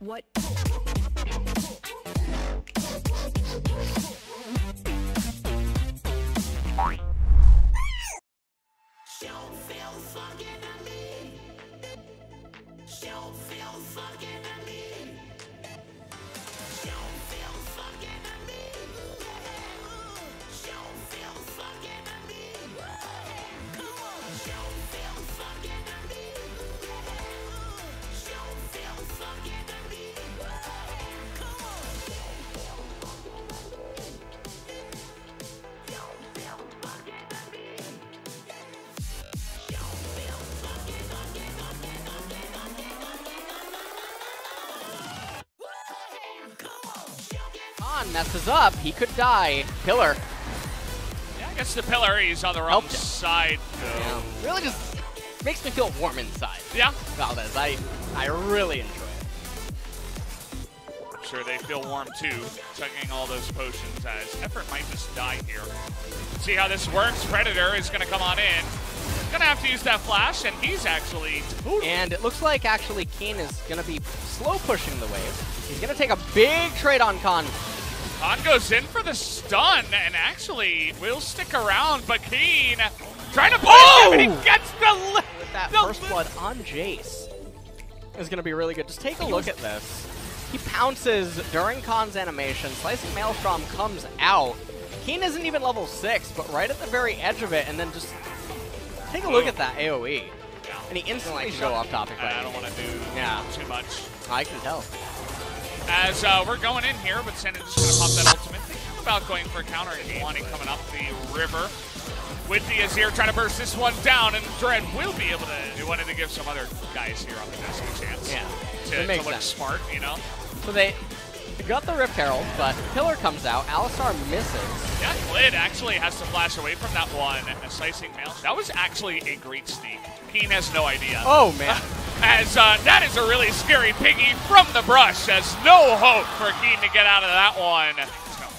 What? Khan messes up, he could die. Pillar. Yeah, I guess the pillar, he's on the wrong side, though. Yeah. Really just makes me feel warm inside. Yeah. Valdez, I really enjoy it. I'm sure they feel warm too, chugging all those potions as Effort might just die here. See how this works. Predator is going to come on in. Gonna have to use that flash, and he's actually... And it looks like actually Kiin is gonna be slow pushing the wave. He's gonna take a big trade on Khan. Khan goes in for the stun, and actually will stick around, but Kiin trying to punish him, and he gets the... With that first blood on Jace is gonna be really good. Just take a look at this. He pounces during Khan's animation. Slicing Maelstrom comes out. Kiin isn't even level 6, but right at the very edge of it, and then just... Take a look at that AoE. Yeah. And he instantly can go off topic. I don't want to do too much. I can tell. As we're going in here, but Sennin just going to pop that ultimate. Thinking about going for a counter game. Wanting coming up the river with the Azir trying to burst this one down, and Dread will be able to. They wanted to give some other guys here on the desk a chance. Yeah. To look smart, you know? So they got the Rift Herald, but Pillar comes out. Alistar misses. Yeah, Glid actually has to flash away from that one. A slicing mail. That was actually a great sneak. Kiin has no idea. Oh, man. As that is a really scary piggy from the brush. As no hope for Kiin to get out of that one.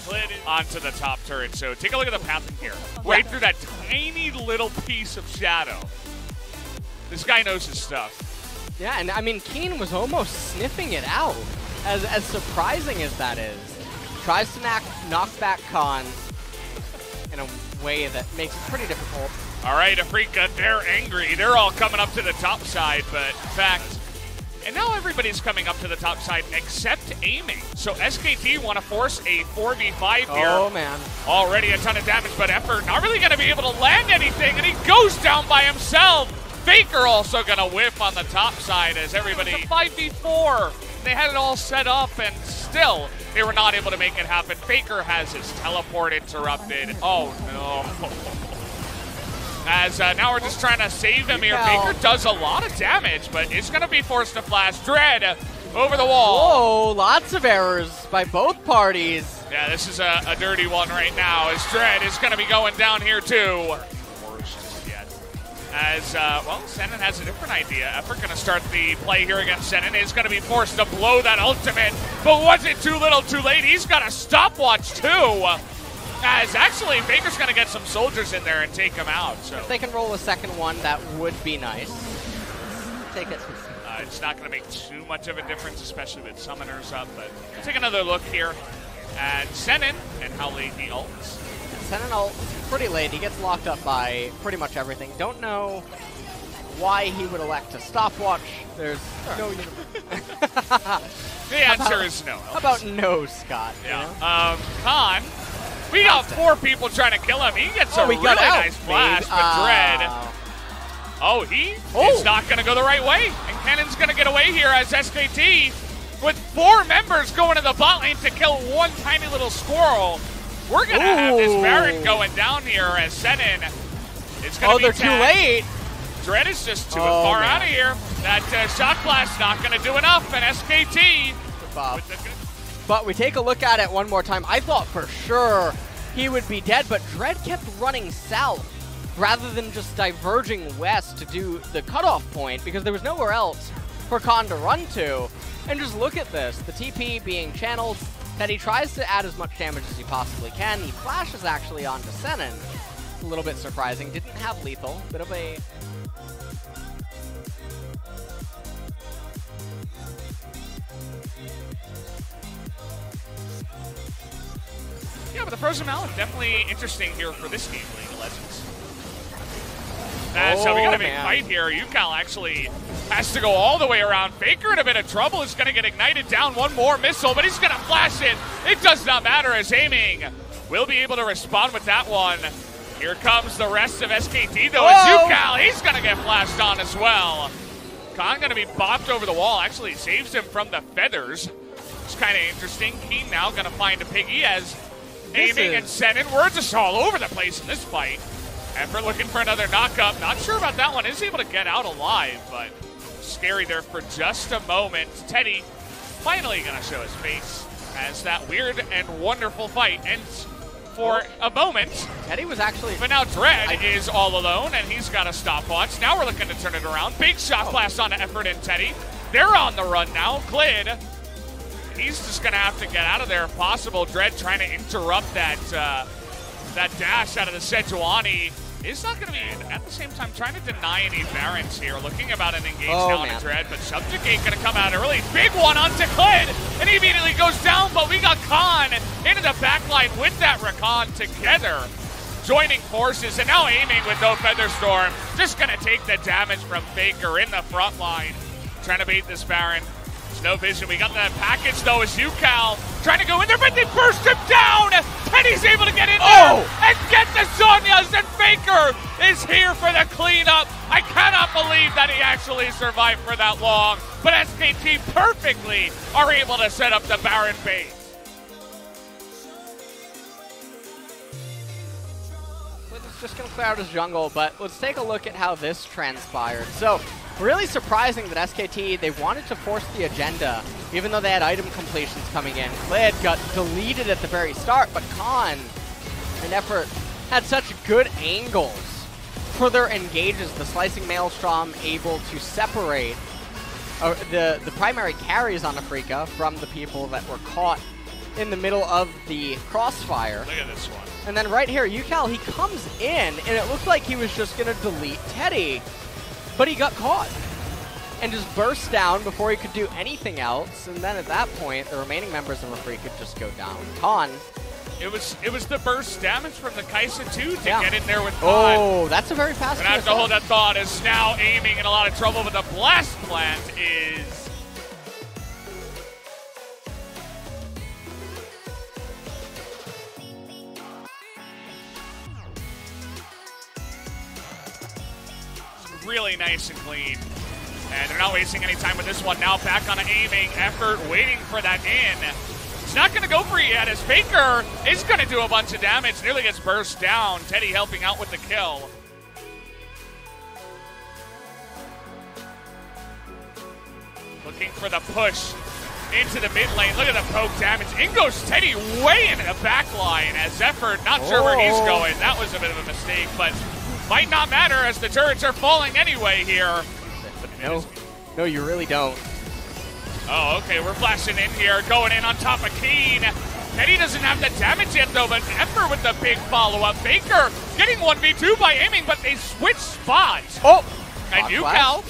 Glid onto the top turret. So take a look at the pathing here. Right through that tiny little piece of shadow. This guy knows his stuff. Yeah, and I mean, Kiin was almost sniffing it out. As surprising as that is, tries to knock back Khan in a way that makes it pretty difficult. All right, Afrika, they're angry. They're all coming up to the top side, but in fact, and now everybody's coming up to the top side except aiming. So SKT want to force a 4v5 here. Oh, man. Already a ton of damage, but Effort not really going to be able to land anything, and he goes down by himself. Faker also going to whiff on the top side as everybody 5v4. They had it all set up, and still, they were not able to make it happen. Faker has his teleport interrupted. Oh, no. As now we're just trying to save him here. Faker does a lot of damage, but is going to be forced to flash. Dread over the wall. Whoa, lots of errors by both parties. Yeah, this is a dirty one right now, as Dread is going to be going down here, too. As, well, Sennin has a different idea. Effort going to start the play here against Sennin. Is going to be forced to blow that ultimate. But was it too little too late? He's got a stopwatch, too. As actually, Faker's going to get some soldiers in there and take him out. So if they can roll a second one, that would be nice. Take it. It's not going to make too much of a difference, especially with summoners up. But take another look here at Sennin and how late he ults. Sennin ult pretty late. He gets locked up by pretty much everything. Don't know why he would elect a stopwatch. There's no... The answer is no. How about no, Scott? Yeah. Khan, we got 4 people trying to kill him. He gets a really nice flash, but Dread... Oh, he is not going to go the right way. And Cannon's going to get away here as SKT, with 4 members going to the bot lane to kill one tiny little squirrel. We're going to have this Baron going down here as Sennin. It's going to be they're too late. Dread is just too far out of here. That shot blast not going to do enough, and SKT. But we take a look at it one more time. I thought for sure he would be dead, but Dread kept running south rather than just diverging west to do the cutoff point because there was nowhere else for Khan to run to. And just look at this. The TP being channeled. Teddy tries to add as much damage as he possibly can. He flashes actually onto Sennin. A little bit surprising. Didn't have lethal. Bit of a... Yeah, but the Frozen Mallet definitely interesting here for this game, League of Legends. So we got a big fight here. UCal actually has to go all the way around. Faker in a bit of trouble is going to get ignited down. One more missile, but he's going to flash it. It does not matter as aiming will be able to respond with that one. Here comes the rest of SKT though. It's UCal. He's going to get flashed on as well. Khan going to be bopped over the wall. Actually saves him from the feathers. It's kind of interesting. Kiin now going to find a piggy as aiming and sending. We're just all over the place in this fight. Effort looking for another knock-up. Not sure about that one. Is able to get out alive, but scary there for just a moment. Teddy finally going to show his face as that weird and wonderful fight ends for a moment. Teddy was actually... But now Dread is all alone, and he's got a stopwatch. Now we're looking to turn it around. Big shot blast onto Effort and Teddy. They're on the run now. Clid, he's just going to have to get out of there if possible. Dread trying to interrupt that dash out of the Sejuani. Is not going to be, at the same time, trying to deny any Barons here. Looking about an engage down to Dread, but Subjugate going to come out early. Big one onto Clid, and he immediately goes down, but we got Khan into the backline with that Rakan together. Joining forces, and now aiming with no Featherstorm. Just going to take the damage from Faker in the front line. Trying to bait this Baron. There's no vision. We got the package, though, as UCal trying to go in there, but they burst him down! Teddy's able to get in there and get the Zhonyas, and Faker is here for the cleanup. I cannot believe that he actually survived for that long, but SKT perfectly are able to set up the Baron bait. It's just going to clear out his jungle, but let's take a look at how this transpired. So, really surprising that SKT, they wanted to force the agenda, even though they had item completions coming in. Clid got deleted at the very start, but Khan and Effort had such good angles for their engages. The Slicing Maelstrom able to separate the primary carries on Afrika from the people that were caught in the middle of the crossfire. Look at this one. And then right here, UCal, he comes in, and it looked like he was just going to delete Teddy. But he got caught and just burst down before he could do anything else. And then at that point, the remaining members of Afrika could just go down. Khan. It was the burst damage from the Kaisa too to get in there with Khan. Oh, that's a very fast. Gonna have to hold that thought. Is now aiming in a lot of trouble, but the blast plant is. Really nice and clean. And they're not wasting any time with this one. Now back on aiming. Effort waiting for that in. It's not going to go for it yet as Faker is going to do a bunch of damage. Nearly gets burst down. Teddy helping out with the kill. Looking for the push into the mid lane. Look at the poke damage. In goes Teddy way into the back line as Effort not sure where he's going. That was a bit of a mistake, but might not matter as the turrets are falling anyway here. No, you really don't. Oh, okay, we're flashing in here, going in on top of Kiin. Teddy doesn't have the damage yet, though, but Effort with the big follow-up. Faker getting 1v2 by aiming, but they switch spots. Oh! And UCal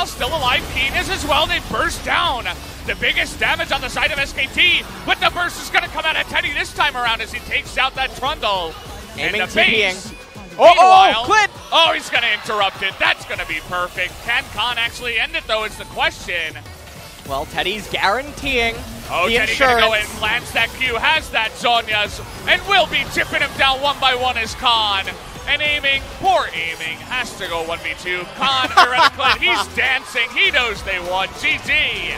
still alive. Kiin is as well. They burst down. The biggest damage on the side of SKT, but the burst is going to come out of Teddy this time around as he takes out that Trundle. Aiming, and the base. Oh, Clid! Oh, he's going to interrupt it. That's going to be perfect. Can Khan actually end it, though, is the question. Well, Teddy's guaranteeing the Teddy going to go in, plants that Q, has that Zhonyas, and will be chipping him down one by one as Khan. And aiming, poor aiming, has to go 1v2. Khan, Clid, he's dancing. He knows they won. GG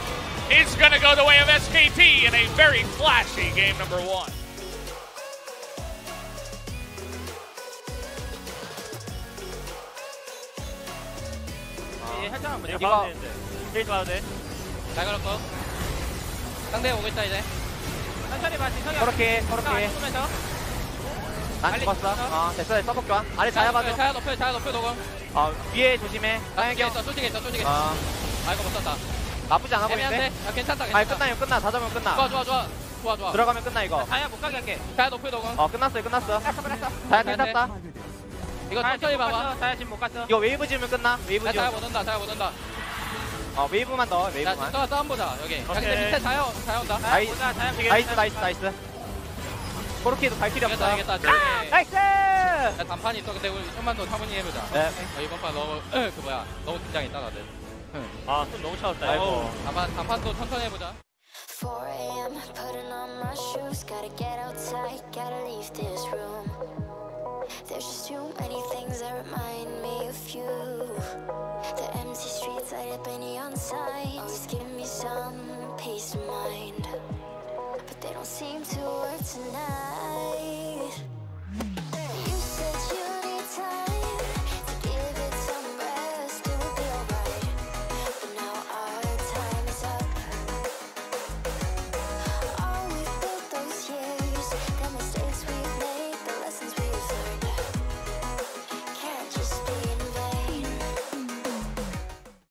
is going to go the way of SKT in a very flashy game number 1. 이거 제일 좋아도 돼. 잘 걸었고. 상대 오고 있다 이제. 천천히 봐. 그렇게. 난 죽었어. 됐어. 서복 좋아. 아래 자야 봐줘. 자야 높여 도공. 위에 조심해. 쏘지겠어. 아이고 못 쐈다. 나쁘지 않아 보이는데? 괜찮다. 아니 끝나. 다 잡으면 끝나. 좋아. 들어가면 끝나 이거. 자야 못 가게 할게. 자야 높여 도공. 끝났어. 자야 괜찮다. 이거 천천히 봐봐. 자야 지금 못 갔어. 이거 웨이브 지으면 끝나. 웨이브 지으면. 자야 못 온다. 웨이브만 넣어. 웨이브만. 싸움 보자. 여기. 근데 밑에 자야 온다. 나이스. 코르키도 발길이 없어. 알겠다. 나이스! 단판이 있어. 근데 우리 좀만 더 차분히 해보자. 네. 이번 판 너무 너무 긴장했다 다들. 아, 손 너무 차갑다. 아이고. 단판도 천천히 해보자. 4 a.m. putting on my shoes, gotta get outside, gotta leave this room. There's just too many things that remind me of you. The empty streets light up any neon signs, always give me some peace of mind, but they don't seem to work tonight.